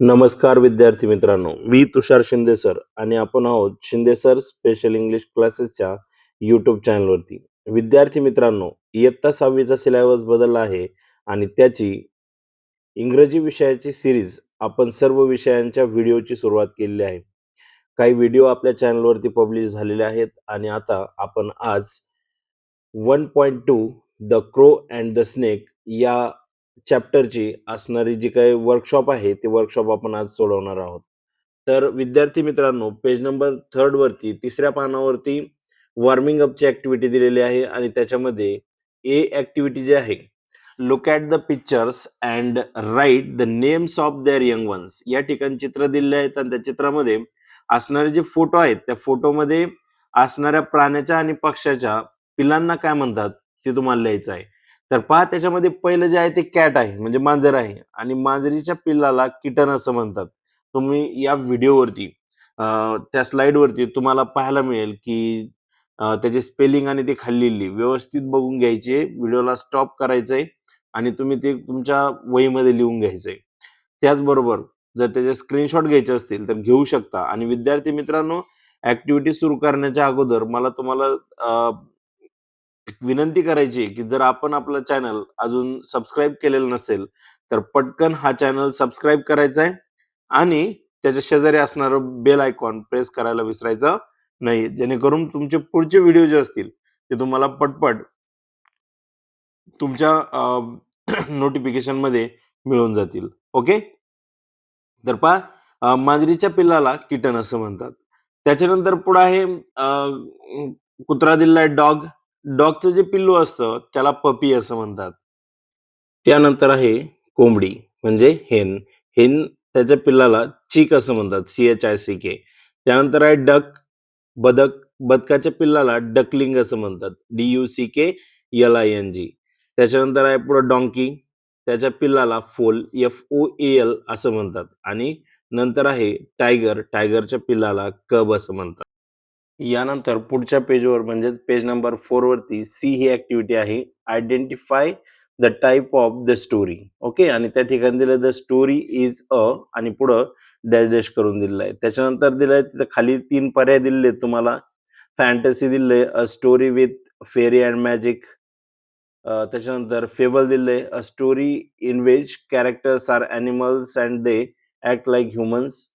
नमस्कार विद्यार्थी मित्रांनो, मी तुषार शिंदे सर आणि आपण आहोत शिंदे सर स्पेशल इंग्लिश क्लासेसच्या यूट्यूब चॅनलवरती. विद्यार्थी मित्रांनो, इयत्ता 6वीचा सिलेबस बदलला आहे आणि त्याची इंग्रजी विषयाची सीरीज आपण सर्व विषयांच्या व्हिडिओची सुरुवात केलेली आहे. काही व्हिडिओ आपल्या चॅनलवरती पब्लिश झालेले आहेत आणि आता आपण आज 1.2 the crow and the snake या चॅप्टरची असणारी जी काही वर्कशॉप आहे ते वर्कशॉप आपण आज सोडवणार आहोत. तर विद्यार्थी मित्रांनो, पेज नंबर 3 वरती तिसऱ्या पानावरती वॉर्मिंग अपची ॲक्टिव्हिटी दिलेली आहे आणि त्याच्यामध्ये ए ॲक्टिव्हिटी जी आहे, look at the pictures and write the names of their young ones. या ठिकाणी चित्र दिलेले आहेत आणि त्या चित्रामध्ये असणारे जे फोटो आहेत त्या फोटोमध्ये असणाऱ्या प्राण्याच्या आणि पक्ष्याच्या पिलांना काय म्हणतात ते तुम्हाला लिहायचं आहे. तर पहा, त्याच्यामध्ये पहिलं जे आहे ते कॅट आहे, म्हणजे मांजर आहे आणि मांजरीच्या पिल्लाला किटन असं म्हणतात. तुम्ही या व्हिडिओवरती त्या स्लाइडवरती तुम्हाला पाहायला मिळेल की त्याचे स्पेलिंग आणि ते खाल्लेली व्यवस्थित बघून घ्यायचे, व्हिडिओला स्टॉप करायचंय आणि तुम्ही ते तुमच्या वहीमध्ये लिहून घ्यायचंय. त्याचबरोबर जर त्याचे स्क्रीनशॉट घ्यायचे असतील तर घेऊ शकता. आणि विद्यार्थी मित्रांनो, ॲक्टिव्हिटी सुरू करण्याच्या अगोदर मला तुम्हाला एक विनंती करायची आहे की जर आपण आपलं चॅनल अजून सबस्क्राईब केलेलं नसेल तर पटकन हा चॅनल सबस्क्राईब करायचा आहे आणि त्याच्या शेजारी असणारं बेल आयकॉन प्रेस करायला विसरायचं नाही, जेणेकरून तुमचे पुढचे व्हिडिओ जे असतील ते तुम्हाला पटपट तुमच्या नोटिफिकेशनमध्ये मिळून जातील. ओके. तर पहा, मांजरीच्या पिल्लाला किटन असं म्हणतात. त्याच्यानंतर पुढे आहे कुत्रा दिलाय डॉग. डॉगचं जे पिल्लू असतं त्याला पपी असं म्हणतात. त्यानंतर आहे कोंबडी म्हणजे हेन. हेन त्याच्या पिल्लाला चिक असं म्हणतात, CHICK. त्यानंतर आहे डक, बदक. बदकाच्या पिल्लाला डकलिंग असं म्हणतात, DUCKLING. त्याच्यानंतर आहे पुढे डॉंकी. त्याच्या पिल्लाला फोल, FOAL असं म्हणतात. आणि नंतर आहे टायगर. टायगरच्या पिल्लाला कब असं म्हणतात. यानंतर पुढच्या पेजवर म्हणजे पेज नंबर 4 वरती सी ही ॲक्टिव्हिटी आहे. Identify the type of the story. Okay. आणि त्या ठिकाणी दिलं द स्टोरी इज अ आणि पुढं डॅश डॅश करून दिलेलं आहे. त्याच्यानंतर दिलंय तिथं खाली 3 पर्याय दिलेले आहेत तुम्हाला. फॅन्टसी दिलंय, a story with fairy and magic. त्याच्यानंतर फेबल दिलंय, a story in which characters are animals and they act like humans.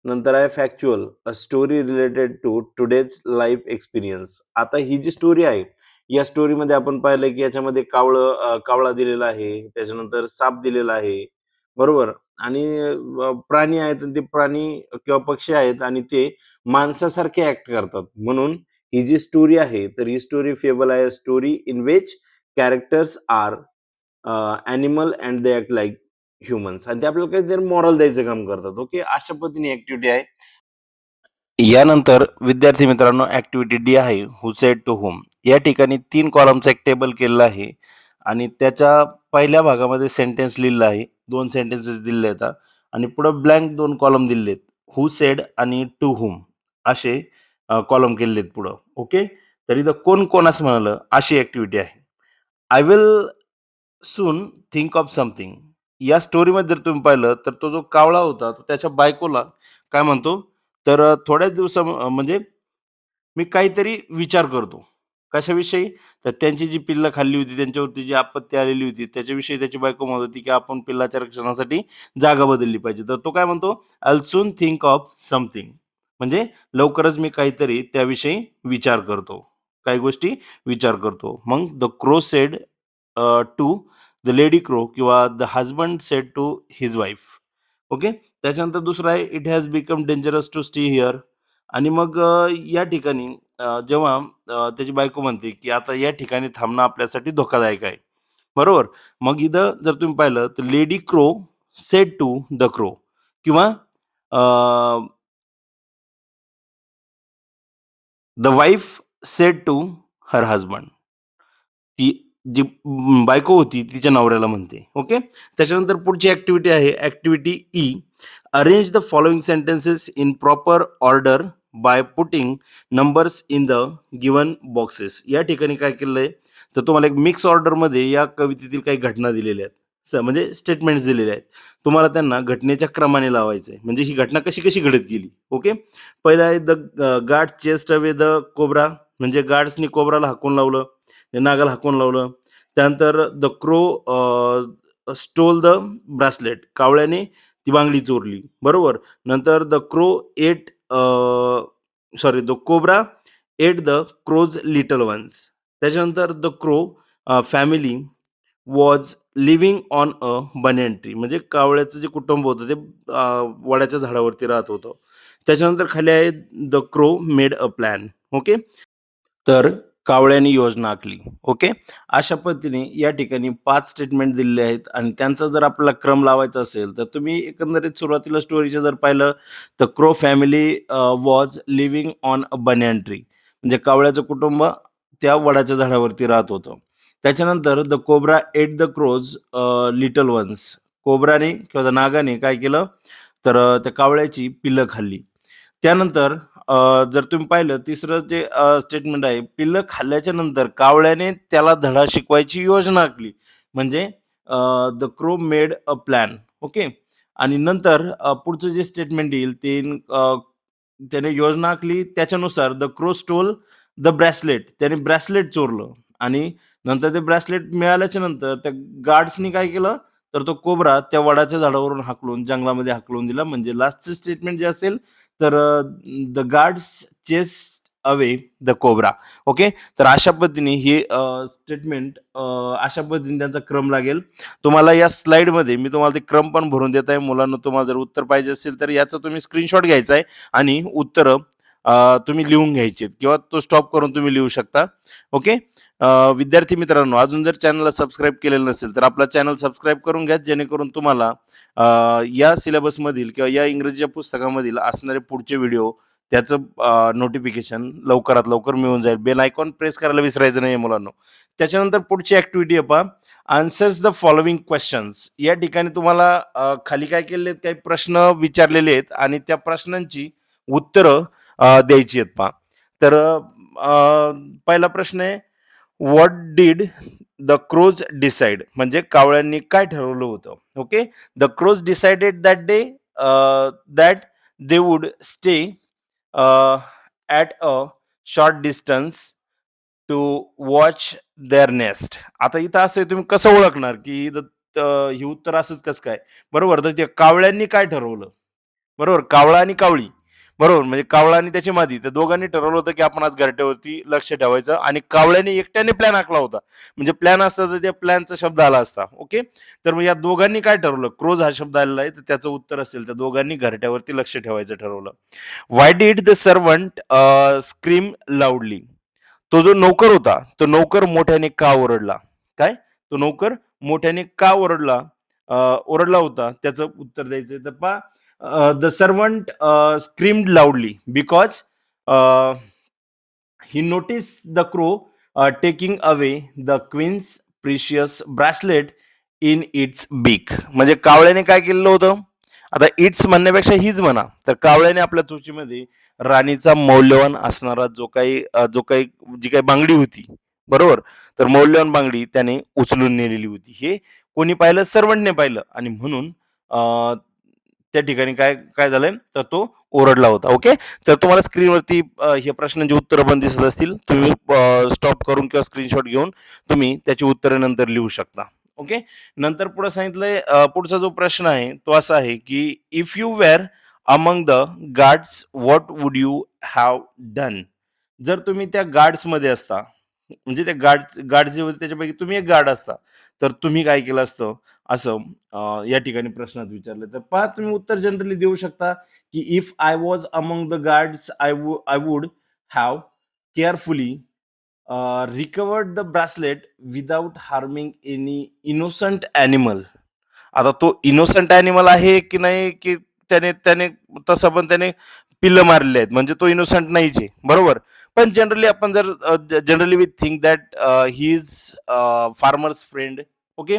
नंतर आहे factual, a story related to today's life experience. आता ही जी स्टोरी आहे या स्टोरीमध्ये आपण पाहिलं की याच्यामध्ये कावळा दिलेला आहे, त्याच्यानंतर साप दिलेला आहे, बरोबर. आणि प्राणी आहेत आणि ते प्राणी किंवा पक्षी आहेत आणि ते माणसासारखे ऍक्ट करतात. म्हणून ही जी स्टोरी आहे तर ही स्टोरी फेबल आहे. Story in which characters are animal and they act like humans. आणि ते आपल्याला काहीतरी मॉरल द्यायचं काम करतात. ओके. अशा पद्धतीने ऍक्टिव्हिटी आहे. यानंतर विद्यार्थी मित्रांनो, ऍक्टिव्हिटी डी आहे, हु सेड टू हुम. या ठिकाणी 3 कॉलमचं एक टेबल केलेलं आहे आणि त्याच्या पहिल्या भागामध्ये सेंटेन्स लिहिलेला आहे. 2 सेंटेन्सेस दिलेले आहेत आणि पुढे ब्लँक 2 कॉलम दिलेले आहेत. हु सेड आणि टू हुम असे कॉलम केलेले आहेत पुढं. ओके. तर इथं कोण कोणास म्हणालं अशी ऍक्टिव्हिटी आहे. I will soon think of something. या स्टोरीमध्ये जर तुम्ही पाहिलं तर तो जो कावळा होता तो त्याच्या बायकोला काय म्हणतो, तर थोड्याच म्हणजे मी काहीतरी विचार करतो. कशाविषयी? तर त्यांची जी पिल्लं खाल्ली होती, त्यांच्यावरती जी आपत्ती आलेली होती, त्याच्याविषयी त्याची बायको म्हणत होती, की आपण पिल्लाच्या रक्षणासाठी जागा बदलली पाहिजे. तर तो काय म्हणतो, I will soon think of something. म्हणजे लवकरच मी काहीतरी त्याविषयी विचार करतो. काही गोष्टी विचार करतो. मग the crow said to the lady crow किंवा the husband said to his wife. Okay. त्याच्यानंतर दुसरं आहे, it has become dangerous to stay here. आणि मग या ठिकाणी जेव्हा त्याची बायको म्हणते, की आता या ठिकाणी थांबणं आपल्यासाठी धोकादायक आहे. बरोबर. मग इथं जर तुम्ही पाहिलं तर lady crow said to the crow किंवा the wife said to her husband. ती जी बायको होती तिच्या नवऱ्याला म्हणते. ओके. त्याच्यानंतर पुढची ऍक्टिव्हिटी आहे activity E. Arrange the following sentences in proper order by putting numbers in the given boxes. या ठिकाणी काय केलंय तर तुम्हाला एक मिक्स ऑर्डरमध्ये या कवितेतील काही घटना दिलेल्या आहेत. म्हणजे स्टेटमेंट्स दिलेले आहेत. तुम्हाला त्यांना घटनेच्या क्रमाने लावायचं आहे. म्हणजे ही घटना कशी-कशी घडत गेली. ओके. पहिला आहे the guard chased away the cobra म्हणजे गार्ड्सनी कोब्राला हाकून लावलं, नागाला हाकून लावलं. त्यानंतर the crow stole the bracelet कावळ्याने ती बांगडी चोरली. बरोबर. नंतर the crow ate sorry the cobra ate the crow's little ones. त्याच्यानंतर the crow family was living on a banyan tree म्हणजे कावळ्याचं जे कुटुंब होतं ते वडाच्या झाडावरती राहत होतं. त्याच्यानंतर खाली आहे the crow made a plan. Okay. तर कावळ्याने योजना आखली. ओके. अशा पद्धतीने या ठिकाणी 5 स्टेटमेंट दिलेले आहेत आणि त्यांचा जर आपल्याला क्रम लावायचा असेल, तर तुम्ही एकंदरीत सुरुवातीला स्टोरीचं जर पाहिलं, तर crow family was living on a banyan tree म्हणजे कावळ्याचं कुटुंब त्या वडाच्या झाडावरती राहत होतं. त्याच्यानंतर the cobra ate the crow's little ones कोब्राने किंवा नागाने काय केलं, तर त्या कावळ्याची पिल्लं खाल्ली. त्यानंतर जर तुम्ही पाहिलं तिसरं जे स्टेटमेंट आहे, पिल्लं खाल्ल्याच्या नंतर कावळ्याने त्याला धडा शिकवायची योजना आखली. म्हणजे the crow made a plan. Okay. आणि नंतर पुढचं जे स्टेटमेंट येईल ते त्याने योजना आखली त्याच्यानुसार the crow stole the bracelet त्याने ब्रेसलेट चोरलं आणि नंतर ते ब्रेसलेट मिळाल्याच्या नंतर त्या गार्ड्सनी काय केलं, तर तो कोब्रा त्या वडाच्या झाडावरून हाकलून जंगलामध्ये हाकलून दिला. म्हणजे लास्टचं स्टेटमेंट जे असेल तर the guards chased away the cobra. Okay. तर अशा पद्धतीने हे स्टेटमेंट अशा पद्धतीने त्यांचा क्रम लागेल. तुम्हाला या स्लाइडमध्ये मी तुम्हाला ते क्रम पण भरून देत आहे. मुलांनो तुम्हाला जर उत्तर पाहिजे असेल तर याचा तुम्ही स्क्रीनशॉट घ्यायचा आहे आणि उत्तरं तुम्ही लिहून घ्यायची किंवा तो स्टॉप करून तुम्ही लिहू शकता. ओके. विद्यार्थी मित्रांनो अजून जर चॅनलला सबस्क्राईब केलेलं नसेल तर आपला चॅनल सबस्क्राईब करून घ्या जेणेकरून तुम्हाला या सिलेबसमधील किंवा या इंग्रजीच्या पुस्तकामधील असणारे पुढचे व्हिडिओ त्याचं नोटिफिकेशन लवकरात लवकर मिळून जाईल. बेल आयकॉन प्रेस करायला विसरायचं नाही मुलांनो. त्याच्यानंतर पुढची ॲक्टिव्हिटी आहे पहा, आन्सर्स द फॉलोइंग क्वेश्चन्स. या ठिकाणी तुम्हाला खाली काय केलेले आहेत, काही प्रश्न विचारलेले आहेत आणि त्या प्रश्नांची उत्तरं द्यायची आहेत पहा. तर पहिला प्रश्न आहे, what did the crows decide म्हणजे कावळ्यांनी काय ठरवलं होतं. Okay. The crows decided that day that they would stay at a short distance to watch their nest. आता इथं असं आहे, तुम्ही कसं ओळखणार की हे उत्तर असंच कसं काय? बरोबर. तर त्या कावळ्यांनी काय ठरवलं? बरोबर. कावळा आणि कावळी. बरोबर. म्हणजे कावळा आणि त्याची मादी त्या दोघांनी ठरवलं होतं, की आपण आज घरट्यावरती लक्ष ठेवायचं आणि कावळ्याने एकट्याने प्लॅन आखला होता. म्हणजे प्लॅन असता तर त्या प्लॅनचा शब्द आला असता. ओके. तर मग या दोघांनी काय ठरवलं? क्रोज हा शब्द आलेला आहे, तर त्याचं उत्तर असेल त्या दोघांनी घरट्यावरती लक्ष ठेवायचं ठरवलं. Why did the servant scream loudly? तो जो नौकर होता, तो नौकर मोठ्याने का ओरडला? काय? तो नौकर मोठ्याने का ओरडला? ओरडला होता. त्याचं उत्तर द्यायचं तर पहा, the servant screamed loudly because he notice the crow taking away the queen's precious bracelet in its beak. म्हणजे कावळ्याने काय केलेलं होतं? आता इट्स म्हणण्यापेक्षा हीच म्हणा. तर कावळ्याने आपल्या चोचीमध्ये राणीचा मौल्यवान असणारा जी काही बांगडी होती, बरोबर? तर मौल्यवान बांगडी त्याने उचलून नेलेली होती. हे कोणी पाहिलं? सर्व्हंटने पाहिलं आणि म्हणून त्या ठिकाणी काय काय झालंय? तर तो ओरडला होता. ओके. तर तुम्हाला स्क्रीनवरती हे प्रश्नांची उत्तरं पण दिसत असतील. तुम्ही स्टॉप करून किंवा स्क्रीनशॉट घेऊन तुम्ही त्याची उत्तरं नंतर लिहू शकता. ओके. नंतर पुढे सांगितलंय पुढचा जो प्रश्न आहे तो असा आहे, की if you were among the guards what would you have done? जर तुम्ही त्या गार्ड्समध्ये असता, म्हणजे त्या गार्ड जे होते त्याच्यापैकी तुम्ही एक गार्ड असता, तर तुम्ही काय केलं असतं? असं या ठिकाणी प्रश्नात विचारलं. तर पहा तुम्ही उत्तर जनरली देऊ शकता, की if I was among the guards I would have carefully recovered the bracelet without harming any innocent animal. आता तो इनोसंट ॲनिमल आहे की नाही, की त्याने त्याने तसं पण त्याने पिल्लं मारलेली आहेत म्हणजे तो इनोसंट नाहीच आहे. बरोबर. पण जनरली आपण जर generally we think that he is farmer's friend. Okay.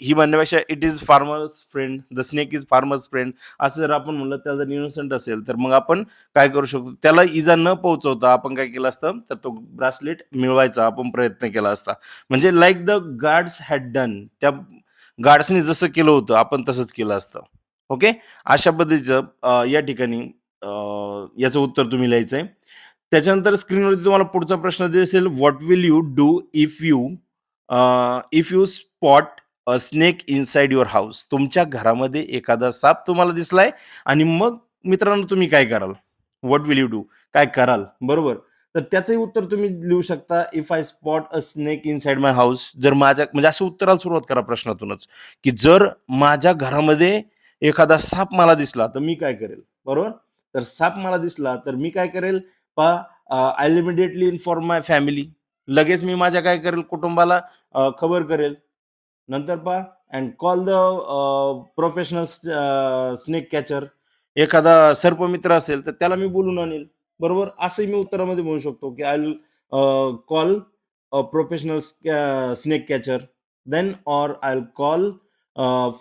He म्हणण्यापेक्षा it is farmer's friend, the snake is farmer's friend, असं जर आपण म्हणलं, त्याला जर इनोसंट असेल तर मग आपण काय करू शकतो, त्याला इजा न पोहोचवता आपण काय केलं असतं, तर तो ब्रासलेट मिळवायचा आपण प्रयत्न केला असता. म्हणजे like the guards had done, त्या गार्ड्सने जसं केलं होतं आपण तसंच केलं असतं. ओके. अशा पद्धतीचं या ठिकाणी याचं उत्तर तुम्ही लिहायचंय. त्याच्यानंतर स्क्रीनवरती तुम्हाला पुढचा प्रश्न दिसेल, what will you do if you spot a snake inside your house? तुमच्या घरामध्ये एखादा साप तुम्हाला दिसलाय आणि मग मित्रांनो तुम्ही काय कराल? What will you do? काय कराल? बरोबर. तर त्याचंही उत्तर तुम्ही लिहू शकता, if I spot a snake inside my house. जर माझ्या म्हणजे असं उत्तराला सुरुवात करा प्रश्नातूनच, की जर माझ्या घरामध्ये एखादा साप मला दिसला तर मी काय करेल? बरोबर. तर साप मला दिसला तर मी काय करेल? I will immediately inform my family. लगेच मी माझ्या काय करेल, कुटुंबाला खबर करेल. नंतर पहा, and call the professional snake catcher. एखादा सर्पमित्र असेल तर त्याला मी बोलून आणेल. बरोबर. असंही मी उत्तरामध्ये म्हणू शकतो, की I will call a professional snake catcher. Then or I will call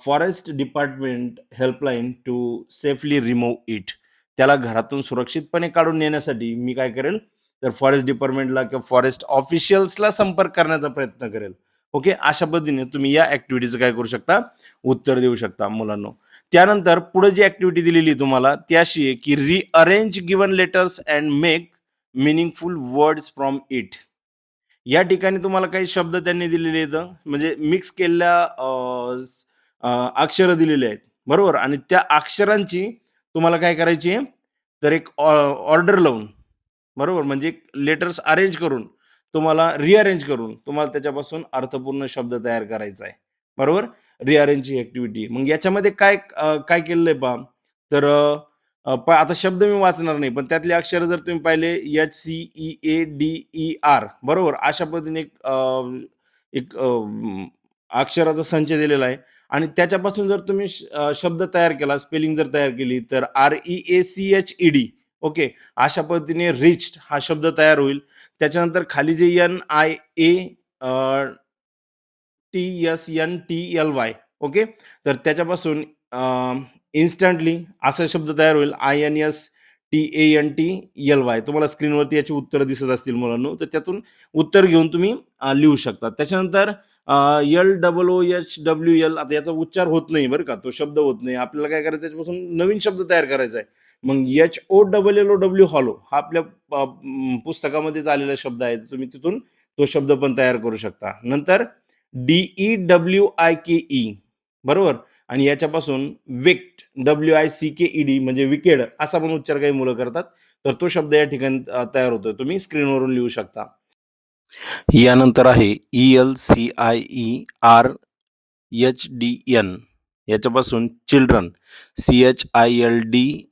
forest department helpline to safely remove it. त्याला घरातून सुरक्षितपणे काढून नेण्यासाठी मी काय करेल, तर फॉरेस्ट डिपार्टमेंटला किंवा फॉरेस्ट ऑफिशियल्सला संपर्क करण्याचा प्रयत्न करेल. ओके. अशा पद्धतीने तुम्ही या ऍक्टिव्हिटीचं काय करू शकता, उत्तर देऊ शकता मुलांनो. त्यानंतर पुढे जी ऍक्टिव्हिटी दिलेली आहे तुम्हाला ती अशी आहे, की rearrange given letters and make meaningful words from it. या ठिकाणी तुम्हाला काही शब्द त्यांनी दिलेले आहेत, म्हणजे मिक्स केलेल्या अक्षरं दिलेली आहेत. बरोबर. आणि त्या अक्षरांची तुम्हाला काय करायची आहे, तर एक ऑर्डर लावून, बरोबर, म्हणजे लेटर्स अरेंज करून, तुम्हाला रिअरेंज करून तुम्हाला त्याच्यापासून अर्थपूर्ण शब्द तयार करायचा आहे. बरोबर. रिअरेंजची ॲक्टिव्हिटी. मग याच्यामध्ये काय केलेलं आहे पहा, तर आता शब्द मी वाचणार नाही, पण त्यातले अक्षर जर तुम्ही पाहिले, HCEADER, बरोबर, अशा पद्धतीने एक अक्षराचा संच दिलेला आहे. आणि त्याच्यापासून जर तुम्ही शब्द तयार केला, स्पेलिंग जर तयार केली, तर REACHED. ओके. अशा पद्धतीने रिच्ड हा शब्द तयार होईल. त्याच्यानंतर खाली जे TSNTLY. ओके. तर त्याच्यापासून इन्स्टंटली असा शब्द तयार होईल, INSTANTLY. तुम्हाला स्क्रीनवरती याची उत्तरं दिसत असतील मुलांनो, तर त्यातून उत्तर घेऊन तुम्ही लिहू शकता. त्याच्यानंतर LOOHWL, आता याचा उच्चार होत नाही बरं का, तो शब्द होत नाही. आपल्याला काय करायचं, त्याच्यापासून नवीन शब्द तयार करायचा आहे. मग HOLLOW हॉलो हा आपल्या पुस्तकामध्येच आलेला शब्द आहे. तुम्ही तिथून तो शब्द पण तयार करू शकता. नंतर DEWIKE, बरोबर. आणि याच्यापासून विक्ट, WICKED, म्हणजे विकेड असा पण उच्चार काही मुलं करतात. तर तो शब्द या ठिकाणी तयार होतोय. तुम्ही स्क्रीनवरून लिहू शकता. यानंतर आहे ELCIERHDN. याच्यापासून चिल्ड्रन, CHILDREN,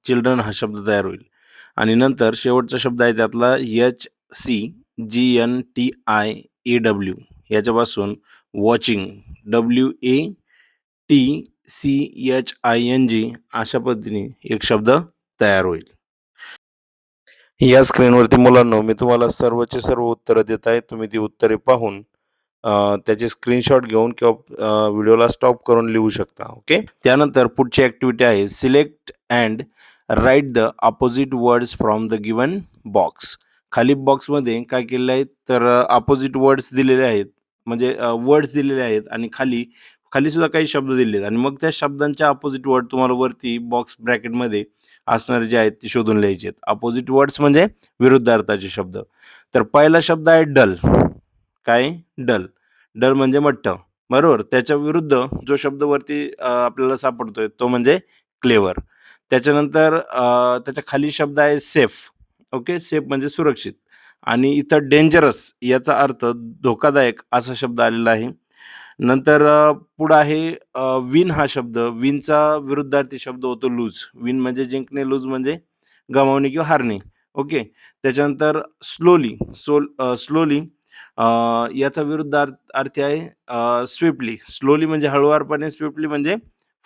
चिल्ड्रन हा शब्द तयार होईल. आणि नंतर शेवटचा शब्द आहे त्यातला HCGNTIEW. याच्यापासून वॉचिंग, WATCHING, अशा पद्धतीने एक शब्द तयार होईल. या स्क्रीनवरती मुलांनो मी तुम्हाला सर्वचे सर्व उत्तरं देत आहे. तुम्ही ती उत्तरे पाहून त्याचे स्क्रीनशॉट घेऊन किंवा व्हिडिओला स्टॉप करून लिहू शकता. ओके. त्यानंतर पुढची ॲक्टिव्हिटी आहे, select and write the opposite words from the given box. खाली बॉक्समध्ये काय केलेलं आहे, तर अपोजिट वर्ड्स दिलेले आहेत, म्हणजे वर्ड्स दिलेले आहेत, आणि खाली खाली सुद्धा काही शब्द दिलेले आहेत, आणि मग त्या शब्दांच्या अपोजिट वर्ड तुम्हाला वरती बॉक्स ब्रॅकेटमध्ये असणारे जे आहेत ते शोधून लिहायचे आहेत. अपोजिट वर्ड्स म्हणजे विरुद्धार्थाचे शब्द. तर पहिला शब्द आहे डल. काय? डल. डल म्हणजे मठ्ठ. बरोबर. त्याच्या विरुद्ध जो शब्द वरती आपल्याला सापडतोय तो म्हणजे क्लेवर. त्याच्यानंतर त्याच्या खाली शब्द आहे सेफ. ओके. सेफ म्हणजे सुरक्षित. आणि इथं डेंजरस याचा अर्थ धोकादायक असा शब्द आलेला आहे. नंतर पुढं आहे विन हा शब्द. विनचा विरुद्धार्थी शब्द होतो लूज. विन म्हणजे जिंकणे, लूज म्हणजे गमावणे किंवा हारणे. ओके. त्याच्यानंतर स्लोली. स्लोली याचा विरुद्धार्थी आहे स्विफ्टली. स्लोली म्हणजे हळुवारपणे, स्विफ्टली म्हणजे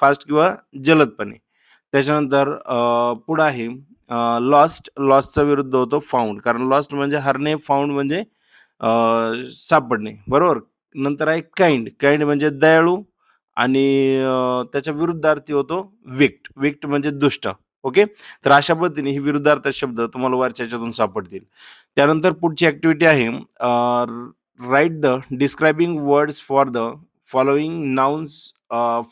फास्ट किंवा जलदपणे. त्याच्यानंतर पुढं आहे लॉस्ट. लॉस्टचा विरुद्ध होतो फाउंड. कारण लॉस्ट म्हणजे हरणे, फाउंड म्हणजे सापडणे, बरोबर. नंतर आहे काइंड. काइंड म्हणजे दयाळू आणि त्याच्या विरुद्धार्थी होतो विक्ट. विक्ट म्हणजे दुष्ट. ओके. तर अशा पद्धतीने ही विरुद्धार्थ शब्द तुम्हाला वरच्या ह्याच्यातून सापडतील. त्यानंतर पुढची ॲक्टिव्हिटी आहे right the describing words for the following nouns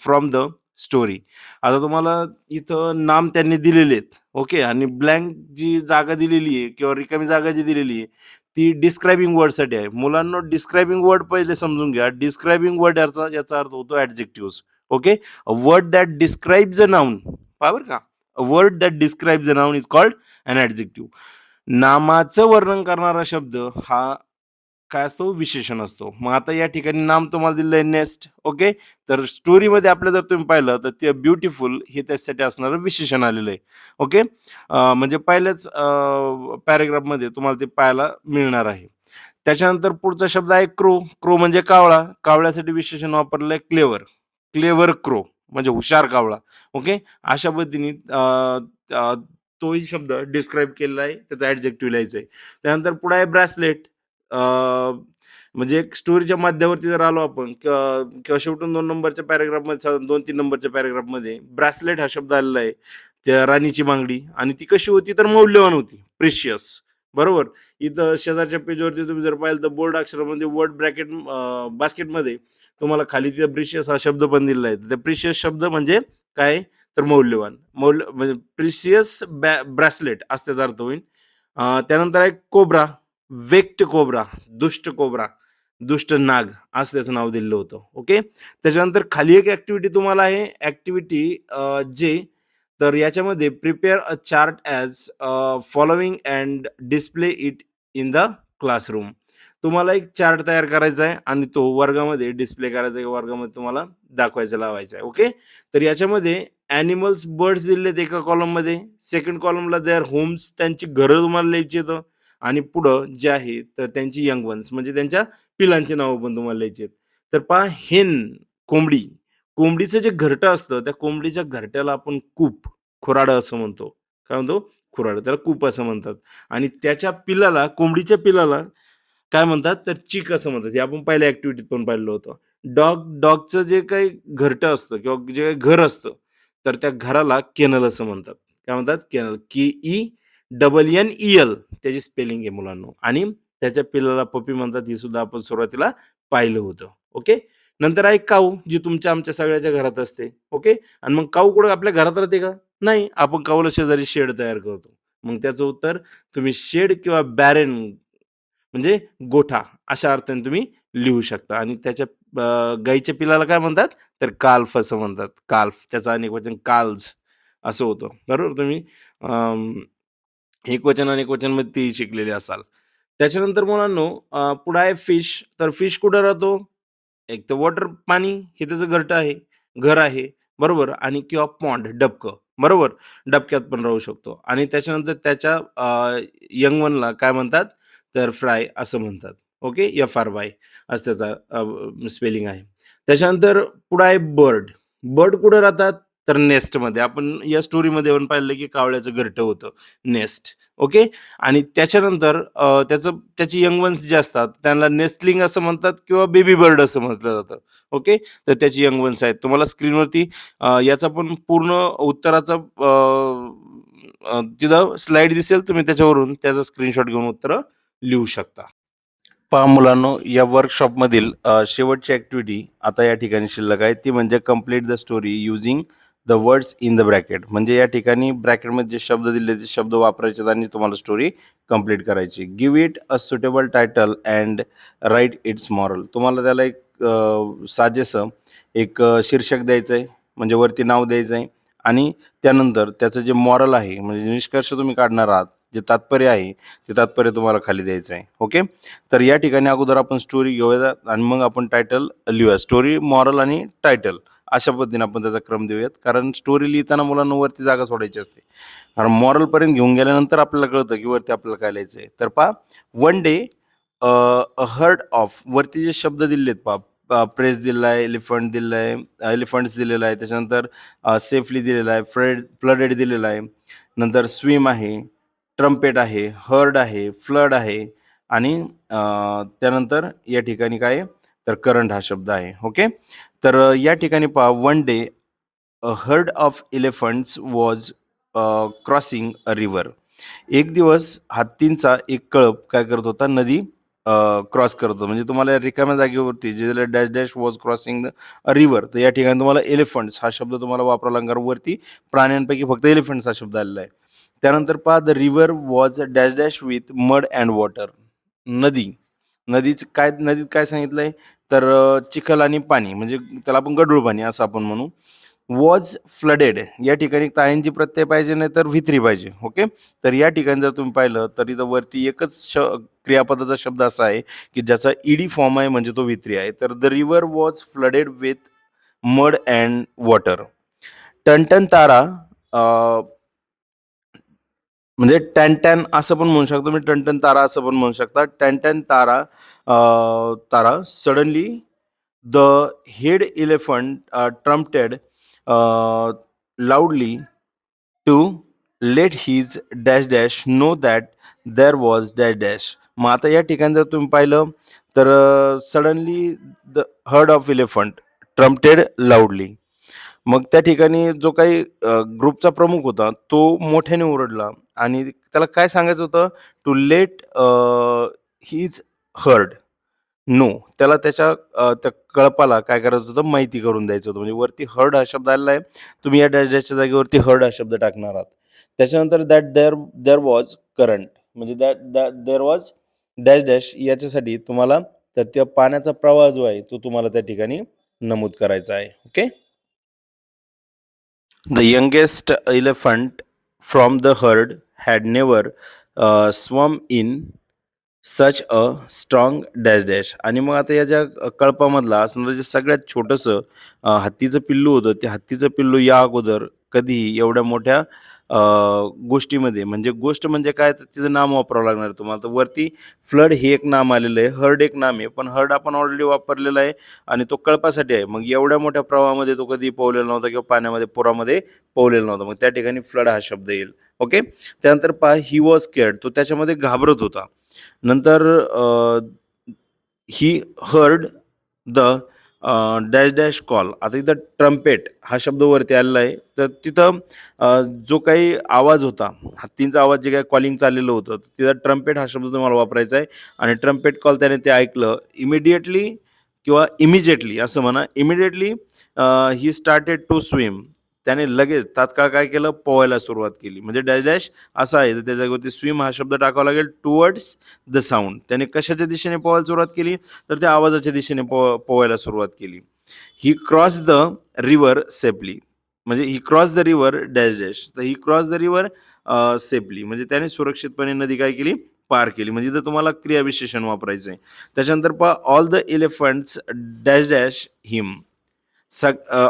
from the story. आता तुम्हाला इथं नाम त्यांनी दिलेले आहेत. ओके. आणि ब्लँक जी जागा दिलेली आहे किंवा रिकामी जागा जी दिलेली आहे, ती डिस्क्रायबिंग वर्डसाठी आहे. मुलांनो, डिस्क्रायबिंग वर्ड पहिले समजून घ्या. डिस्क्रायबिंग वर्ड याचा याचा अर्थ होतो adjectives. Okay. A word that describes a noun. पहा बरं का. A word that describes a noun is called an adjective. नामाचं वर्णन करणारा शब्द हा काय असतो? विशेषण असतो. मग आता या ठिकाणी नाम तुम्हाला दिलं आहे नेस्ट. ओके. तर स्टोरीमध्ये आपलं जर तुम्ही पाहिलं तर ते ब्युटिफुल हे त्याच्यासाठी असणारं विशेषण आलेलं आहे. ओके. म्हणजे पहिल्याच पॅराग्राफमध्ये तुम्हाला ते पाहायला मिळणार आहे. त्याच्यानंतर पुढचा शब्द आहे क्रो. क्रो म्हणजे कावळा. कावळ्यासाठी विशेषण वापरलं आहे क्लेवर. क्लेवर क्रो म्हणजे हुशार कावळा. ओके. अशा पद्धतीने अ, तोही शब्द डिस्क्राईब केलेला आहे. त्याचा ॲडजेक्टिव्ह लिहायचं आहे. त्यानंतर पुढे आहे ब्रेसलेट. म्हणजे एक स्टोरीच्या मध्यावरती जर आलो आपण किंवा शेवटून 2 नंबरच्या पॅराग्राफमध्ये 2-3 नंबरच्या पॅराग्राफमध्ये ब्रेसलेट हा शब्द आलेला आहे. त्या राणीची बांगडी आणि ती कशी होती तर मौल्यवान होती, प्रिशियस. बरोबर. इथं शेजारच्या पेजवरती तुम्ही जर पाहिलं तर बोल्ड अक्षरामध्ये वर्ड ब्रॅकेट बास्केटमध्ये तुम्हाला खाली तिथं प्रिशियस हा शब्द पण दिलेला आहे. तर प्रिशियस शब्द म्हणजे काय? तर मौल्यवान. म्हणजे प्रिशियस ब्रेसलेट असा त्याचा अर्थ होईल. त्यानंतर आहे कोब्रा. वेक्ट कोब्रा, दुष्ट कोब्रा, दुष्ट नाग असं त्याचं नाव दिलेलं होतं. ओके. त्याच्यानंतर खाली एक ॲक्टिव्हिटी तुम्हाला आहे. ॲक्टिव्हिटी जे तर याच्यामध्ये prepare a chart as following and display it in the classroom. तुम्हाला एक चार्ट तयार करायचा आहे आणि तो वर्गामध्ये डिस्प्ले करायचा आहे. वर्गामध्ये तुम्हाला दाखवायचा लावायचा आहे. ओके. तर याच्यामध्ये ॲनिमल्स, बर्ड्स दिलेत एका कॉलममध्ये. सेकंड कॉलमला देअर होम्स, त्यांची घरं तुम्हाला लिहायची आहेत. आणि पुढं जे आहे तर त्यांची यंग वन्स म्हणजे त्यांच्या पिलांची नावं पण तुम्हाला लिहायची आहेत. तर पहा हेन, कोंबडी. कोंबडीचं जे घरटं असतं त्या कोंबडीच्या घरट्याला आपण कूप, खुराडं असं म्हणतो. काय म्हणतो? खुराडं. त्याला कूप असं म्हणतात. आणि त्याच्या पिल्लाला, कोंबडीच्या पिल्लाला काय म्हणतात? तर चिक असं म्हणतात. हे आपण पहिल्या ॲक्टिव्हिटीत पण पाहिलं होतं. डॉगचं जे काही घरटं असतं किंवा जे काही घर असतं, तर त्या घराला केनल असं म्हणतात. काय म्हणतात? केनल. KENNEL त्याची स्पेलिंग आहे मुलांनो. आणि त्याच्या पिल्लाला पपी म्हणतात. ही सुद्धा आपण सुरुवातीला पाहिलं होतं. ओके. नंतर आहे काऊ, जी तुमच्या आमच्या सगळ्याच्या घरात असते. ओके. आणि मग काऊ कुठं आपल्या घरात राहते का? नाही. आपण काऊला शेजारी शेड तयार करतो. मग त्याचं उत्तर तुम्ही शेड किंवा बॅरेन म्हणजे गोठा अशा अर्थाने तुम्ही लिहू शकता. आणि त्याच्या गाईच्या पिल्लाला काय म्हणतात? तर काल्फ असं म्हणतात. काल्फ त्याचं अनेकवचन काल्व्स असं होतं. बरोबर. तुम्ही अं, एकवचन अनेकवचनमध्ये तेही शिकलेले असाल. त्याच्यानंतर मुलांनो पुढे आहे फिश. तर फिश कुठं राहतो? एक तर वॉटर पाणी हे त्याचं घरटं आहे, घर आहे. बरोबर. आणि किंवा पॉन्ड डबकं. बरोबर. डबक्यात पण राहू शकतो. आणि त्याच्यानंतर त्याच्या यंग वनला काय म्हणतात? तर फ्राय असं म्हणतात. ओके. FRY असं त्याचा स्पेलिंग आहे. त्याच्यानंतर पुढे आहे बर्ड. बर्ड कुठे राहतात? तर नेस्टमध्ये. आपण या स्टोरीमध्ये पण पाहिलं की कावळ्याचं घरटं होतं, नेस्ट. ओके. आणि त्याच्यानंतर त्याची यंग वन्स जे असतात त्यांना नेस्टलिंग असं म्हणतात किंवा बेबी बर्ड असं म्हटलं जातं. ओके. तर त्याची यंग वन्स आहेत. तुम्हाला स्क्रीनवरती याचा पण पूर्ण उत्तराचा तिथं स्लाईड दिसेल. तुम्ही त्याच्यावरून त्याचा स्क्रीनशॉट घेऊन उत्तरं लिहू शकता. पहा मुलांनो, या वर्कशॉपमधील शेवटची ॲक्टिव्हिटी आता या ठिकाणी शिल्लक आहे. ती म्हणजे complete the story using the words in the bracket. म्हणजे या ठिकाणी ब्रॅकेटमध्ये जे शब्द दिले ते शब्द वापरायचे आणि तुम्हाला स्टोरी कंप्लीट करायची. Give it a suitable title and write its moral. तुम्हाला त्याला एक साजेसं एक शीर्षक द्यायचं आहे, म्हणजे वरती नाव द्यायचं आहे. आणि त्यानंतर त्याचं जे मॉरल आहे, म्हणजे निष्कर्ष तुम्ही काढणार आहात, जे तात्पर्य आहे, ते तात्पर्य तुम्हाला खाली द्यायचं आहे. ओके. तर या ठिकाणी अगोदर आपण स्टोरी घेऊया आणि मग आपण टायटल लिहूया. स्टोरी, मॉरल आणि टायटल अशा पद्धतीने आपण त्याचा क्रम देऊयात. कारण स्टोरी लिहिताना मुलांना वरती जागा सोडायची असते. कारण मॉरलपर्यंत घेऊन गेल्यानंतर आपल्याला कळतं की वरती आपल्याला काय लिहायचं आहे. तर पहा, one day a herd of, वरती जे शब्द दिलेत पहा, प्रेस दिलेला आहे, एलिफंट दिलेला आहे, एलिफंट्स दिलेला आहे, त्याच्यानंतर सेफली दिलेला आहे, फ्लडेड दिलेला आहे, नंतर स्विम आहे, ट्रम्पेट आहे, हर्ड आहे, फ्लड आहे, आणि त्यानंतर या ठिकाणी काय आहे, तर करंट हा शब्द आहे. ओके. तर या ठिकाणी पहा, one day a herd of elephants was crossing a river. एक दिवस हत्तींचा एक कळप काय करत होता, नदी क्रॉस करत होता. म्हणजे तुम्हाला रिकाम्या जागेवरती जे dash dash was crossing a river, तर या ठिकाणी तुम्हाला एलिफंट्स हा शब्द तुम्हाला वापरावा लागणार. वरती प्राण्यांपैकी फक्त एलिफंट्स हा शब्द आलेला आहे. त्यानंतर पहा, the river was dash dash with mud and water. नदी, नदीत काय सांगितलंय, तर चिखल आणि पाणी, म्हणजे त्याला आपण गढूळ पाणी असं आपण म्हणू. वॉज फ्लडेड, या ठिकाणी ताईंची प्रत्यय पाहिजे, नाही तर भित्री पाहिजे. ओके. तर या ठिकाणी जर तुम्ही पाहिलं तर इथं वरती एकच क्रियापदाचा शब्द असा आहे की ज्याचा ईडी फॉर्म आहे, म्हणजे तो भित्री आहे. तर the river was flooded with mud and water. टनटन तारा, म्हणजे टॅन असं पण म्हणू शकतो मी, टनटन तारा असं पण म्हणू शकता. टॅन तारा, तारा suddenly the head elephant trumpeted loudly to let his dash dash know that there was dash dash. मग आता या ठिकाणी जर तुम्ही पाहिलं तर suddenly the herd of elephant trumpeted loudly. मग त्या ठिकाणी जो काही ग्रुपचा प्रमुख होता तो मोठ्याने ओरडला आणि त्याला काय सांगायचं होतं, to let his herd know. त्याला त्याच्या त्या कळपाला काय करायचं होतं, माहिती करून द्यायचं होतं. म्हणजे वरती हर्ड हा शब्द आलेला आहे, तुम्ही या डॅश डॅशच्या जागेवरती हर्ड हा शब्द टाकणार आहात. त्याच्यानंतर that there there was current, म्हणजे that there was dash dash, याच्यासाठी तुम्हाला तर त्या पाण्याचा प्रवाह जो आहे तो तुम्हाला त्या ठिकाणी नमूद करायचा आहे. Okay. The youngest elephant from the herd had never swum in such a strong dash dash. आणि मग आता या ज्या कळपामधला असणारं जे सगळ्यात छोटंसं हत्तीचं पिल्लू होतं, ते हत्तीचं पिल्लू या अगोदर कधीही एवढ्या मोठ्या गोष्टीमध्ये, म्हणजे गोष्ट म्हणजे काय, तर तिचं नाम वापरावं लागणार आहे तुम्हाला. तर वरती फ्लड हे एक नाम आलेलं आहे, हर्ड एक नाम आहे, पण हर्ड आपण ऑलरेडी वापरलेला आहे आणि तो कळपासाठी आहे. मग एवढ्या मोठ्या प्रवाहामध्ये तो कधी पोहलेला नव्हता किंवा पाण्यामध्ये पुरामध्ये पोहलेला नव्हता. मग त्या ठिकाणी फ्लड हा शब्द येईल. ओके. त्यानंतर पहा, ही वॉज स्केअर्ड, तो त्याच्यामध्ये घाबरत होता. नंतर he heard the dash dash call. आता इथं ट्रम्पेट हा शब्द वरती आलेला आहे. तर तिथं जो काही आवाज होता, हत्तींचा आवाज जे काही कॉलिंग चाललेलं होतं, तिथं ट्रम्पेट हा शब्द तुम्हाला वापरायचा आहे. आणि ट्रम्पेट कॉल त्याने ते ऐकलं. इमिडिएटली किंवा इमिजिएटली असं म्हणा. Immediately he started to swim. त्याने लगेच तात्काळ काय केलं, पोहायला सुरुवात केली. म्हणजे डॅश डॅश असा आहे, तर त्या जागेवरती स्विम हा शब्द टाकावा लागेल. टुवर्ड्स द साऊंड, त्याने कशाच्या दिशेने पोहायला सुरुवात केली, तर त्या आवाजाच्या दिशेने पोहायला सुरुवात केली. He cross the river safely, म्हणजे he cross the river dash dash. तर he cross the river safely, म्हणजे त्याने सुरक्षितपणे नदी काय केली, पार केली. म्हणजे इथं तुम्हाला क्रियाविशेषण वापरायचं आहे. त्याच्यानंतर पहा, all the elephants dash dash him.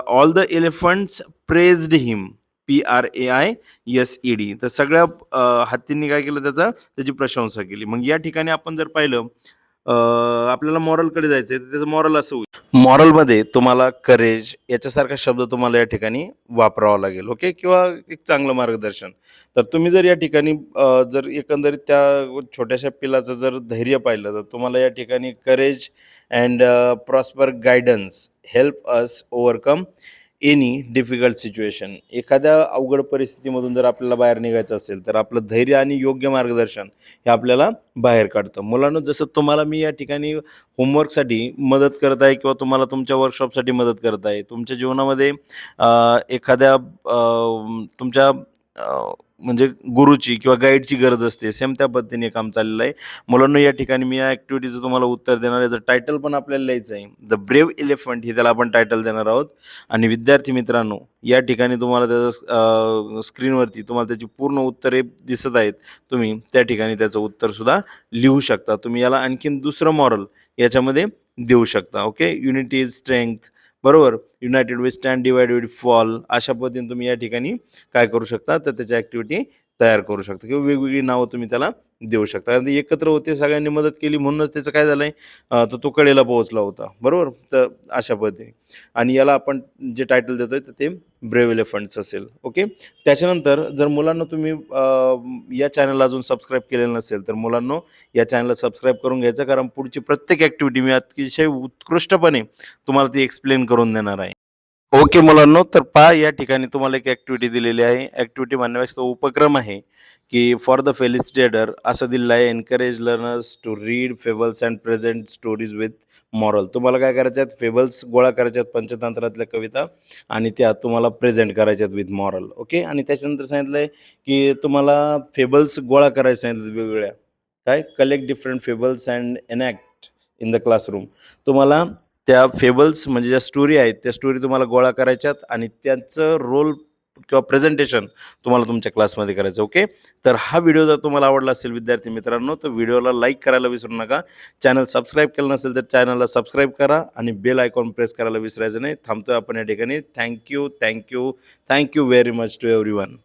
All the elephants praised him, PRAISED. तर सगळ्या हत्तींनी काय केलं, त्याची प्रशंसा केली. मग या ठिकाणी आपण जर पाहिलं, आपल्याला मॉरलकडे जायचं आहे, तर त्याचं मॉरल असं होईल. मॉरलमध्ये तुम्हाला करेज याच्यासारखा शब्द तुम्हाला या ठिकाणी वापरावा लागेल. ओके. किंवा एक चांगलं मार्गदर्शन. तर तुम्ही जर या ठिकाणी जर एकंदरीत त्या छोट्याशा पिलाचं जर धैर्य पाहिलं, तर तुम्हाला या ठिकाणी courage and prosper guidance help us overcome any difficult situation. एखाद्या अवघड परिस्थितीमधून जर आपल्याला बाहेर निघायचं असेल, तर आपलं धैर्य आणि योग्य मार्गदर्शन हे आपल्याला बाहेर काढतं. मुलांनो, जसं तुम्हाला मी या ठिकाणी होमवर्कसाठी मदत करत आहे किंवा तुम्हाला तुमच्या वर्कशॉपसाठी मदत करत आहे, तुमच्या जीवनामध्ये एखाद्या तुमच्या म्हणजे गुरुची किंवा गाईडची गरज असते, सेम त्या पद्धतीने काम चाललेलं आहे. मुलांना या ठिकाणी मी या ॲक्टिव्हिटीचं तुम्हाला उत्तर देणार आहे. याचं टायटल पण आपल्याला लिहायचं आहे, द ब्रेव्ह एलिफंट, हे त्याला आपण टायटल देणार आहोत. आणि विद्यार्थी मित्रांनो, या ठिकाणी तुम्हाला त्याचं स्क्रीनवरती तुम्हाला त्याची पूर्ण उत्तरे दिसत आहेत. तुम्ही त्या ठिकाणी त्याचं उत्तरसुद्धा लिहू शकता. तुम्ही याला आणखीन दुसरं मॉरल याच्यामध्ये देऊ शकता. ओके. युनिटी इज स्ट्रेंथ, बरोबर. United we stand, divided we fall. अशा पद्धतीने तुम्ही या ठिकाणी काय करू शकता, तर त्याची ॲक्टिव्हिटी तयार करू शकता किंवा वेगवेगळी नावं तुम्ही त्याला देऊ शकता. कारण ते एकत्र होते, सगळ्यांनी मदत केली म्हणूनच त्याचं काय झालंय तर तो कडेला पोहोचला होता. बरोबर? तर अशा पद्धतीने आणि याला आपण जे टायटल देतोय तर ते ब्रेव्ह एलिफंट्स असेल. ओके. त्याच्यानंतर जर मुलांना तुम्ही या चॅनलला अजून सबस्क्राईब केलेलं नसेल, तर मुलांनो या चॅनलला सबस्क्राईब करून घ्यायचं, कारण पुढची प्रत्येक ॲक्टिव्हिटी मी अतिशय उत्कृष्टपणे तुम्हाला ती एक्सप्लेन करून देणार आहे. ओके मुलांनो, तर पहा या ठिकाणी तुम्हाला एक ॲक्टिव्हिटी दिलेली आहे. ॲक्टिव्हिटी म्हणण्यापेक्षा उपक्रम आहे, की फॉर द फेलिस्टेटर असं दिलेलं आहे, encourage learners to read fables and present stories with moral. तुम्हाला काय करायच्या आहेत, फेबल्स गोळा करायच्या आहेत, पंचतंत्रातल्या कविता आणि त्या तुम्हाला प्रेझेंट करायच्या आहेत विथ मॉरल. ओके. आणि त्याच्यानंतर सांगितलं आहे, की तुम्हाला फेबल्स गोळा करायच्या सांगितलं वेगवेगळ्या. काय? Collect different fables and enact in the classroom. तुम्हाला त्या फेबल्स म्हणजे ज्या स्टोरी आहेत, त्या स्टोरी तुम्हाला गोळा करायच्यात आणि त्यांचं रोल किंवा प्रेझेंटेशन तुम्हाला तुमच्या क्लासमध्ये करायचं. ओके. तर हा व्हिडिओ जर तुम्हाला आवडला असेल विद्यार्थी मित्रांनो, तर व्हिडिओला लाईक करायला विसरू नका. चॅनल सबस्क्राईब केलं नसेल तर चॅनलला सबस्क्राईब करा आणि बेल आयकॉन प्रेस करायला विसरायचं नाही. थांबतोय आपण या ठिकाणी. Thank you very much to everyone.